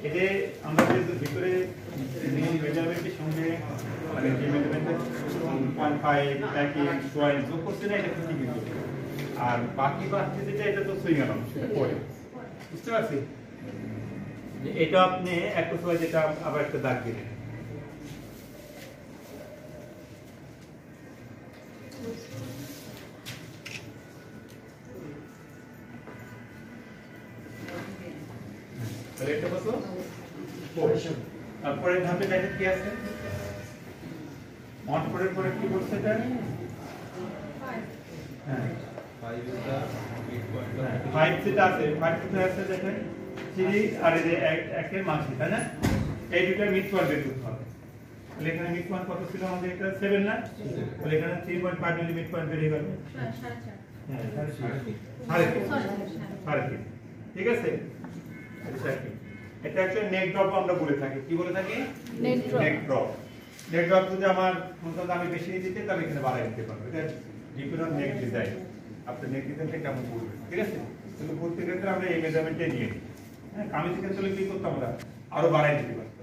এতে আমরা যেহেতু ভিতরে মেজারমেন্টের সঙ্গে মানে যে মেজারমেন্টের 1.5 প্যাকিং সোয়াইন যোগ করছে না, এটা কি কিন্তু আর বাকি বাড়ছে যেটা এটা তো সুইং অ্যালাউন্স সেটা পরে বুঝতে পারছি। এটা আপনি একটা সময় যেটা আবার একটা দাগ দিলেন তাহলে এটা কত? তারপরে ধাপে দেখেন কি আছে, অন করে পরে কি করছে এটা? হ্যাঁ 5 যেটা আছে 5 কোথায় আছে দেখেন, 3 আর এই যে 1 এর মাঝে, তাই না? এই দুটো মিড পয়েন্ট বের করতে হবে। তাহলে এখানে মিড পয়েন্ট কত ছিল আমাদের? এটা 7 না? তাহলে এখানে 3.5 মিলি মিড পয়েন্ট বের হয়ে গেল। হ্যাঁ 3.5 ঠিক আছে। এটা একটা নেক ড্রপ আমরা বলে থাকি। কি বলে থাকি? নেক ড্রপ। নেক ড্রপ যদি আমার মতলব আমি বেশি দিতে তাহলে এখানে বাড়াই দিতে পারবো। এটা ডিপেন্ড অন নেক ডিজাইন। আপনি নেক ডিজাইনটা কেমন করবেন, ঠিক আছে? কিন্তু প্রত্যেক ক্ষেত্রে আমরা এই মেজারমেন্টে নিয়ে নিই। হ্যাঁ, কামিজের ক্ষেত্রে কি করতাম আমরা? আরো বাড়াই দিতে পারতাম।